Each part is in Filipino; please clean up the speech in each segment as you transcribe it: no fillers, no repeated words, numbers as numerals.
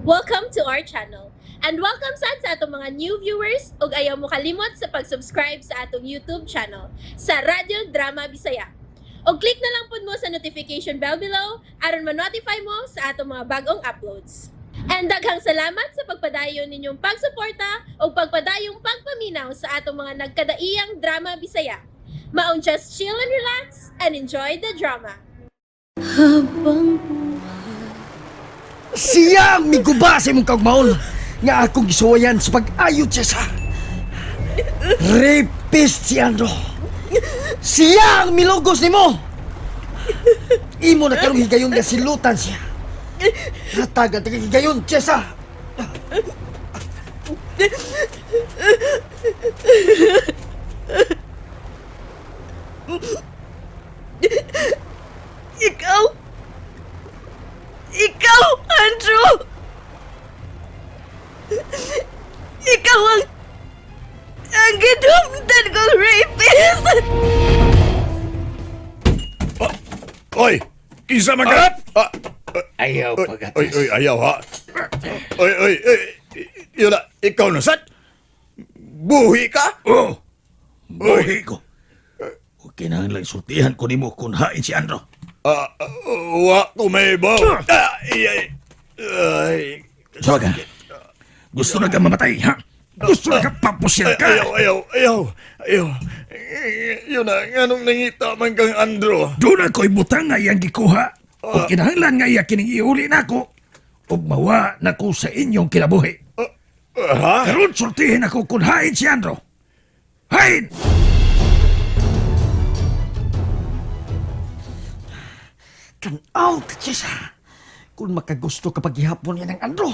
Welcome to our channel. And welcome sa atong mga new viewers ug ayaw mo kalimot sa pag-subscribe sa atong YouTube channel sa Radio Drama Bisaya. O click na lang pud mo sa notification bell below aron ma-notify mo sa atong mga bagong uploads. And daghang salamat sa pagpadayon ninyong pagsuporta o pagpadayong pagpaminaw sa atong mga nagkadaiyang Drama Bisaya. Maong just chill and relax and enjoy the drama. Habang Siya ang miguba sa imong kaugmaon nga akong gisuwayan sa pag-ayod siya sa rapist si Andro. Siya ang milugos nimo. Imo na karong higayon nga silutan siya. Hatag at higayon siya sa Ikaw, Andrew! Ikaw ang gidumtan kong rapist! Oy! Kinsa man ka? Ayaw Oy, pagatas. oy, ayaw ha. Oy, yun na, ikaw na sat? Buhi ka? Oh! Buhi ko. Huwag kinahanglang sultihan ko nimo kung hain si Andro. Wa ko may baw. Ay. Sawaga, gusto na ka mamatay, ha? Gusto na ka papusyal ka? Ayaw. Yun na, anong nangita man kang Andro? Doon ako'y butang nga iyang gikuha. Kung kinahanglan nga iya kining iuli na ako, o mawa na ko sa inyong kinabuhi. Ha? Karon sultihin ako kung hain si Andro. Hain! tanaw ka siya sa kung makagusto kapag ihapon niya ng Andro.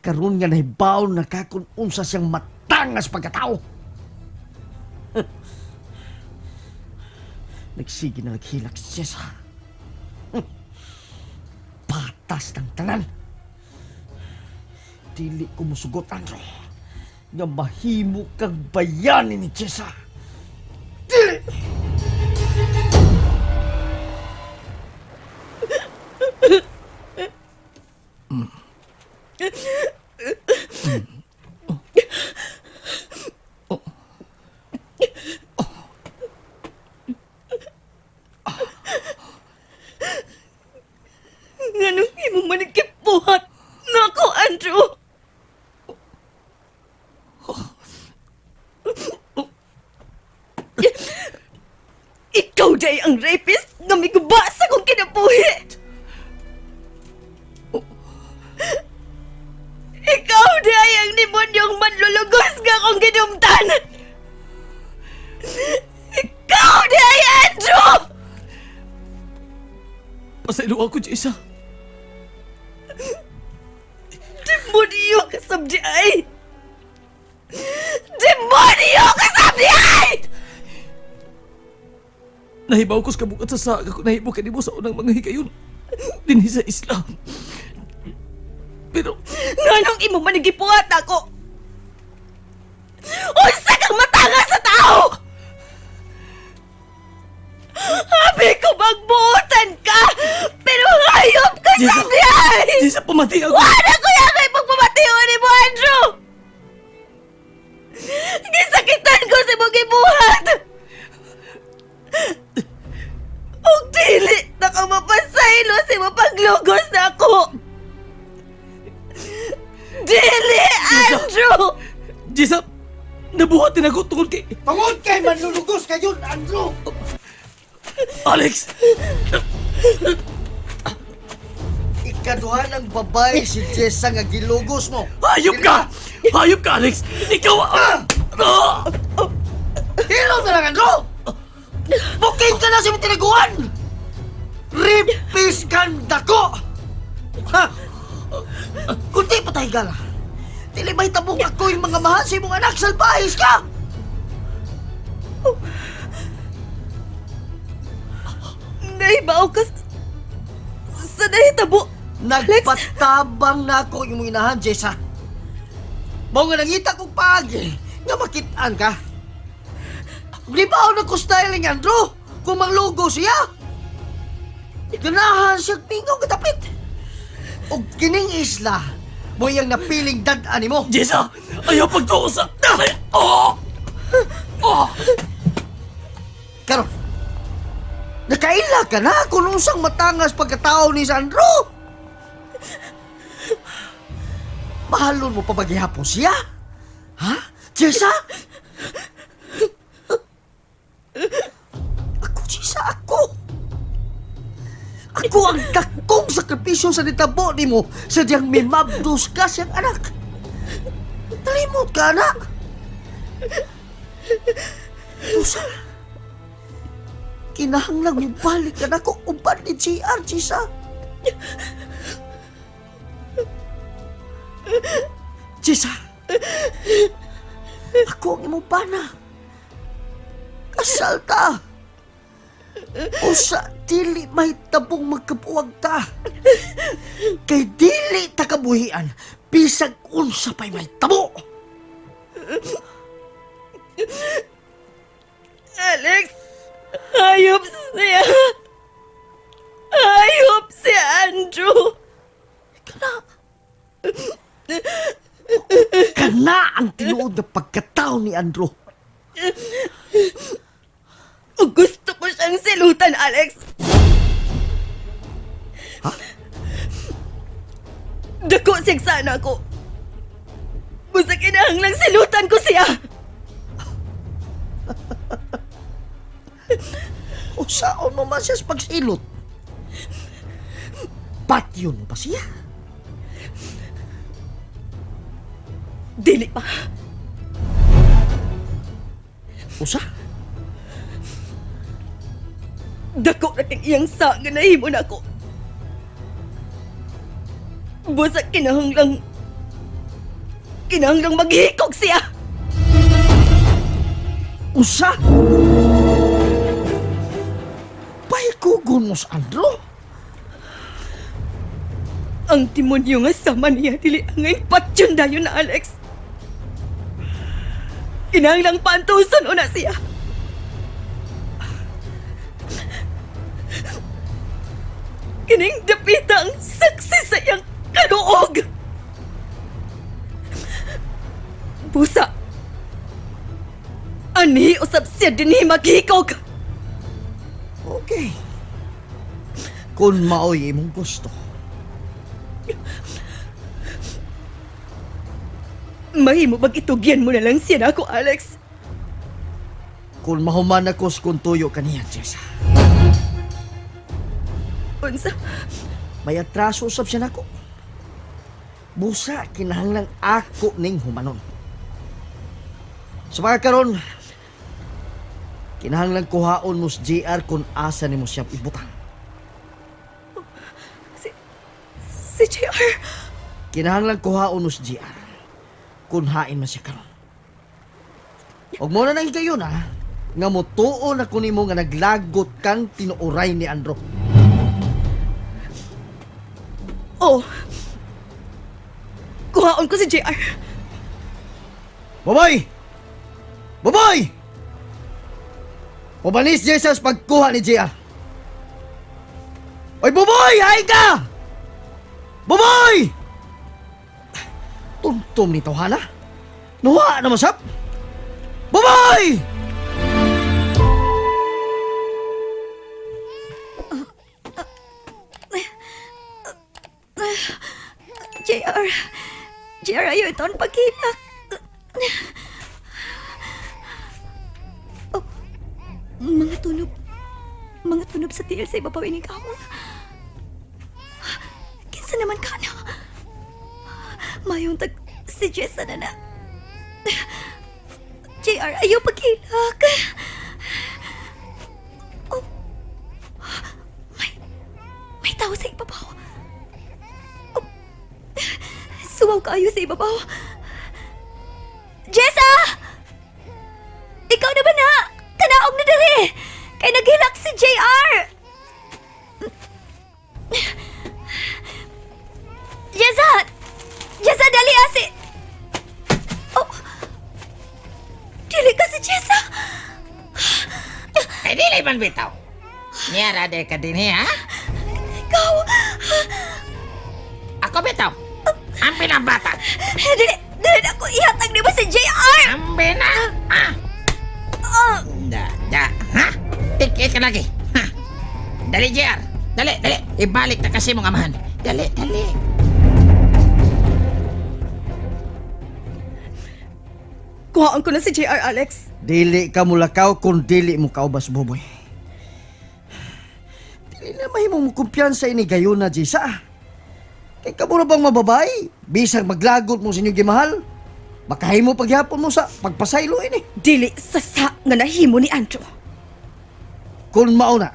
Karon nga nahibaw na ka kung unsa siyang matangas pagkatao. Nagsige na naghilak siya sa patas ng tanan. Dili ko musugot, Andro, nga mahimo kang bayanin ni Chesa. Dili! Nganong imo manikibuhat nga ako, Andrew? Ikaw day ang rapist nga miguba sa kong kinabuhi! Ikaw day ang demonyong manlulugos nga akong gidumtan! Ikaw day, Andrew! Pasaylo ako, Chesa. Demonyo ka sabdiay! Demonyo ka sabdiay! Nahibaw ko sa kabukat sa saga ko nahibaw ka mo sa unang mga higayon dinhi sa Islam. Pero Nganong imo manigipuhat ako? Unsa kang matanga sa tao? Habi ko magbuutan ka, pero hayop ka Jessa! sabdiay! Chesa, pamati ako. Wala ko yan kay pagpamatiwan ni mo, Andrew! Gisakitan ko sa mong gibuhat! Og dili na ka mapasaylo sa mo paglugos na ako! Dili, Andrew! Chesa, nabuhatin ako tungkol kay Tungod kay manlulugos kayo, Andrew! Alex. Ikaduha ng babae si Jessa nga gilugos mo. Hayop ka! Hayop ka, Alex! Ikaw! Hilo na lang, Andrew! Bukid ka na sa mga tinaguan! Ripis ganda ko! Ha? Kundi patay ka na. Dili may tabong ako yung mga mahal sa imong anak, salbahis ka! Naibaw ka sa nahitabo. Nagpatabang na ako yung mga inahan, Jessa. Mao nga nangita kong paagi nga makitaan ka. Di ba ako nagkustyling, Andrew? Kung manglugo siya. Ganahan siya pingaw katapit. O kining isla, mo yung napiling dad-ani mo. Jessa, ayaw pagtuusa. Oh! Oh! Karon, nakaila ka na kung usang matangas pagkatao ni Sandro. Mahalon mo pa maghihapon siya? Ha? Jessa? Ako, Jessa, ako. Ako ang dakong sakripisyo sa nitabo ni mo sa diyang may mabdos ka siyang anak. Nalimot ka, anak. Tusa. Kinahanglang mo balik ka na ko uban ni JR, Jessa. Jessa. Ako ang imong bana. Kasal ta. Usa dili may tabong magkabuwag ta. Kay dili ta kabuhian bisag unsa pay may tabo. Alex! Hayop siya! Hayop si Andrew! Kana ang tinuod na pagkatao ni Andrew. O gusto ko siyang silutan, Alex! Ha? Dako sigsana ko. Busa kinahanglang silutan ko siya! Usaon mo man siya sa pagsilot. Patyon mo pa siya? Dili pa. Usa? Dako na kang iyang sa nga nahimo na ko. Busa kinahanglang maghikog siya! Usa? Paikugon mo sa Andrew? Ang demonyo nga sama niya dili angay patyon dayon na, Alex. Kinahanglang pantuson una siya. Kining dapitang saksi sa iyang kaluog. Busa. Ani usab siya dinhi maghikog. Okay. Kung maoy imong gusto. Mahimo bang itugyan mo na lang siya na ako, Alex? Kung mahuman ako sa kung tuyo kaniya, Jessa. Unsa? May atraso usab siya nako. Busa kinahanglang ako ning humanon. Sa mga karon, kinahanglang kuhaon mo sa JR kung asa ni mo siya ibutang. Si JR? Kinahanglang kuhaon mo sa JR kung hain man siya karon. Huwag mo na nang higayon ha, nga mutuon ako nimo nga naglagot kang tinuoray ni Andrew. Oh. Kuhaon ko si JR. Baboy! Baboy! Pumanis Jesus pagkuha ni JR. Oy, Baboy! Hay ka! Baboy! Tuntum ni Tawhana. Nuha na masap. Baboy! JR, ayaw ito'n pagkilak. Oh, mga tunog sa tiil sa ibabaw ini kamon. Kinsa naman ka na? Mayong tag si Jessa na na. JR, ayaw pagkilak. Oh, may tao sa ibabaw. Suwaw kayo sa ibabaw. Jessa! Ikaw na ba na? Kanaog na dali! Kay naghilak si JR! Jessa! Jessa, dali asi! Oh! Dili ka si Jessa! Ay, dili man bitaw. Niya rade ka din ha? Ikaw! Ambe na bata. Dili ako ihatag ni mo si JR! Ambe na. Da. Ha? Tikit ka lagi. Ha? Dali, JR. Dali. Ibalik na kasi mong amahan. Dali. Kuhaan ko na si JR, Alex. Dili ka mulakaw kung dili mo kaubas, Boboy. Dili na mahimong mo kumpiyansa ini gayon na, Jisa. Kay ka mo na bang mababay? Bisag maglagot mo sa inyo gimahal? Makahimo paghapon mo sa pagpasaylo ini. Dili sa nga nahimo ni Andrew. Kung mauna,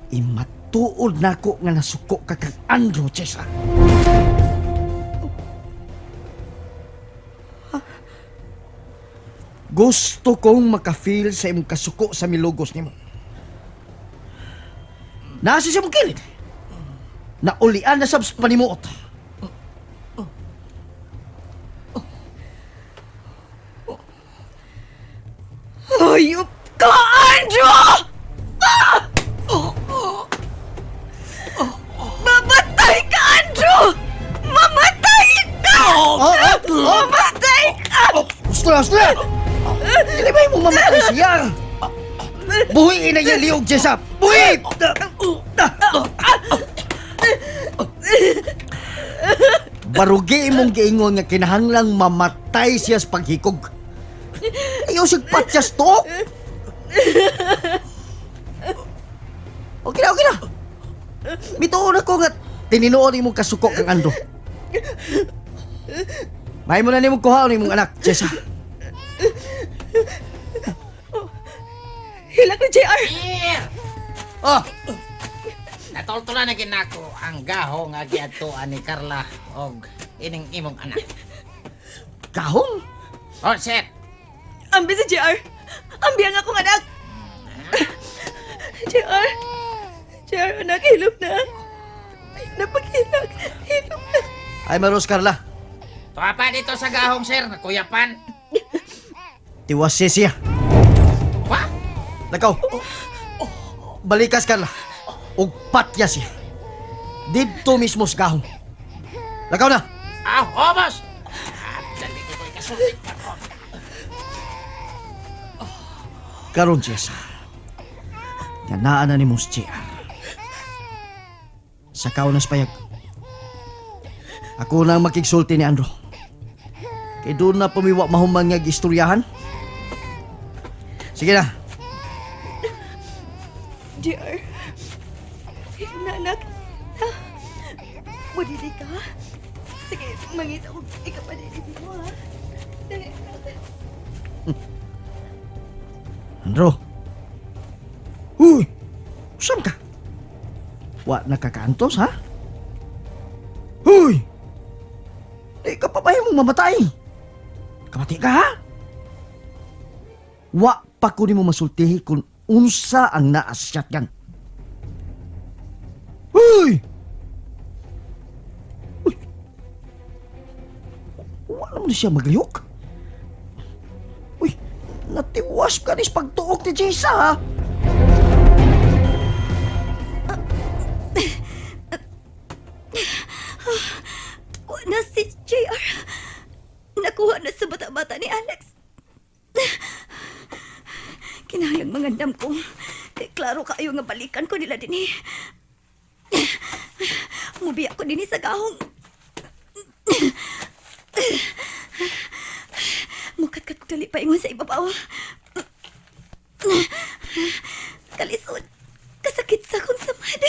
imatuod na ko nga nasuko ka kag Andrew, Jisa. Gusto kong makafeel sa imong kasuko sa milugos nimo. Nasa siya mong kilid. Naulian na sabs panimuot. Hayop ka, Andrew! Mamatay ka, Andrew! Mamatay ka! Mamatay ka! Gusto na! Dili ba yung mamatay siya? Buhiin na yung liog, Jessa! Buhi! Barugi mong giingon nga kinahanglang mamatay siya sa paghikog. Ayaw sig patyas to! Okay na! Bituon ako nga tininuon imong kasuko kang Ando. May mo na nimong kuhaon imong anak, Jessa. Hilak ni JR! JR! Oh! Natultulan na ginako ang gaho nga giadtuan ni Carla og ining imong anak. Kahong? Oh, sir. Ambi si JR! Ambi ang akong anak! JR! JR, anak, hilom na! Ay, napaghilak! Hilom na! Ay, Maros Carla. Tuwa pa dito sa gahong, sir. Nakuyapan. Tiwas siya. Wa? Lakaw. Balikas Carla. Ug patya siya. Dito mismo sa gahong. Lakaw na. Aw, oh, boss! Dali ko ko'y kasulit ka ko. Karon, Jessa. Ganaan na ni Mos JR. Sa kaunas payag. Ako na ang makigsulti ni Andrew. Kaya doon na pumiwa mahuman nga istoryahan. Sige na. JR! Hilom na, anak! Ha? Madili ka? Sige, mangita ko. Ikaw pa dili mo, ha? Dali, anak. Andrew. Uy! Saan ka? Wa nakakantos, ha? Uy! Di ka pa ba yung mamatay? Kamati ka, ha? Wa pa ko ni mo masultihi kung unsa ang naas shotgun. Uy! Uy! Wa naman siya maglihok. Uy! Natiwas ka nis pagtuok ni Jessa, ha? Kuha na si JR. Nakuha na sa bata-bata ni Alex. Kinahayang mangandam ko. Klaro kayo nga balikan ko nila din eh. Mubiya ko din sa gahong. Mukat-kat ko dali pa ingon sa ibabaw. Kalisod. Kasakit sa akong samad.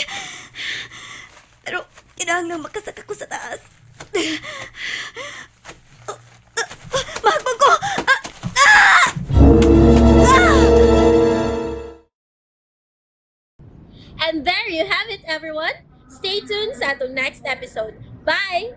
Pero kinahanglang makasak ako sa taas. Mahagbang ko! And there you have it, everyone. Stay tuned sa atong next episode. Bye!